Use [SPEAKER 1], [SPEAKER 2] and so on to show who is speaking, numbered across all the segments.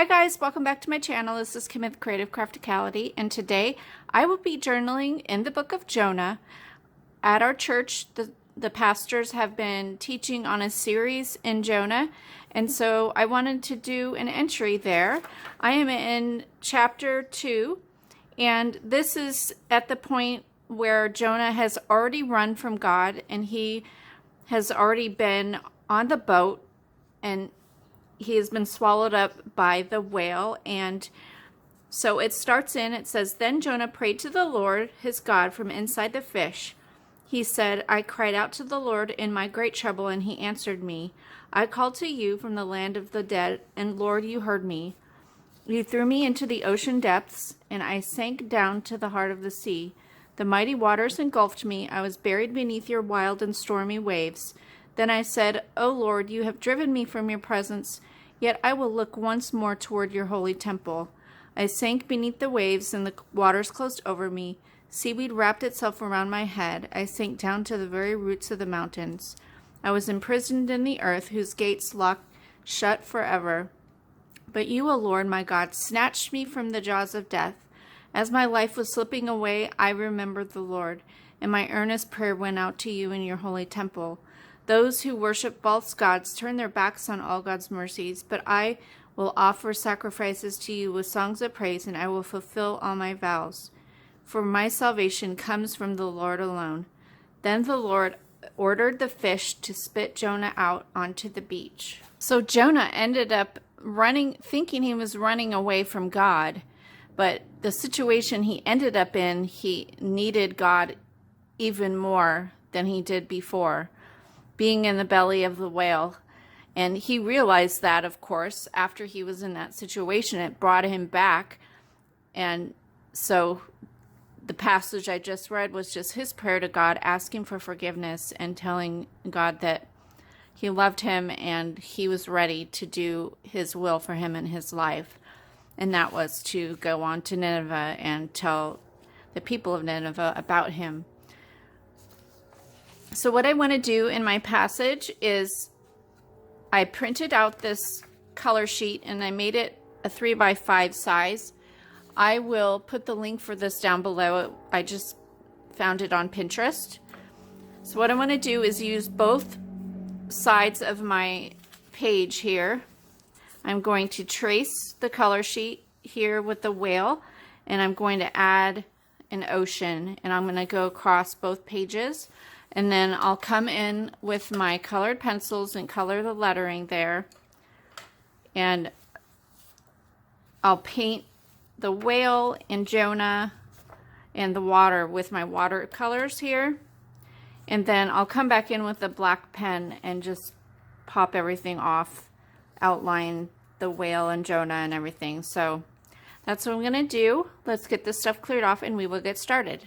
[SPEAKER 1] Hi guys, welcome back to my channel. This is Kim with Creative Crafticality, and today I will be journaling in the book of Jonah. At our church, the pastors have been teaching on a series in Jonah, and so I wanted to do an entry there. I am in chapter 2, and this is at the point where Jonah has already run from God, and he has already been on the boat, and he has been swallowed up by the whale. And so it says, "Then Jonah prayed to the Lord his God from inside the fish. He said, I cried out to the Lord in my great trouble, and he answered me. I called to you from the land of the dead, and Lord, you heard me. You threw me into the ocean depths, and I sank down to the heart of the sea. The mighty waters engulfed me. I was buried beneath your wild and stormy waves. Then I said, O Lord, you have driven me from your presence, yet I will look once more toward your holy temple. I sank beneath the waves, and the waters closed over me. Seaweed wrapped itself around my head. I sank down to the very roots of the mountains. I was imprisoned in the earth, whose gates locked shut forever. But you, O Lord, my God, snatched me from the jaws of death. As my life was slipping away, I remembered the Lord, and my earnest prayer went out to you in your holy temple. Those who worship false gods turn their backs on all God's mercies, but I will offer sacrifices to you with songs of praise, and I will fulfill all my vows. For my salvation comes from the Lord alone." Then the Lord ordered the fish to spit Jonah out onto the beach. So Jonah ended up running, thinking he was running away from God, but the situation he ended up in, he needed God even more than he did before, being in the belly of the whale. And he realized that, of course, after he was in that situation. It brought him back. And so the passage I just read was just his prayer to God, asking for forgiveness and telling God that he loved him and he was ready to do his will for him in his life. And that was to go on to Nineveh and tell the people of Nineveh about him. So what I want to do in my passage is I printed out this color sheet and I made it a 3x5 size. I will put the link for this down below. I just found it on Pinterest. So what I want to do is use both sides of my page here. I'm going to trace the color sheet here with the whale, and I'm going to add an ocean, and I'm going to go across both pages. And then I'll come in with my colored pencils and color the lettering there. And I'll paint the whale and Jonah and the water with my watercolors here. And then I'll come back in with a black pen and just pop everything off, outline the whale and Jonah and everything. So that's what I'm going to do. Let's get this stuff cleared off and we will get started.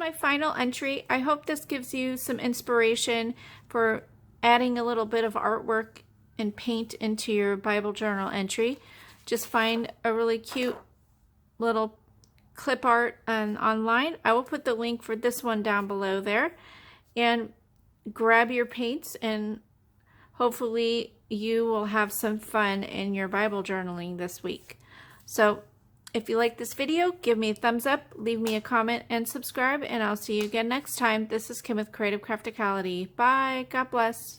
[SPEAKER 1] my final entry. I hope this gives you some inspiration for adding a little bit of artwork and paint into your Bible journal entry. Just find a really cute little clip art online. I will put the link for this one down below there. And grab your paints, and hopefully you will have some fun in your Bible journaling this week. So if you like this video, give me a thumbs up, leave me a comment, and subscribe, and I'll see you again next time. This is Kim with Creative Crafticality. Bye. God bless.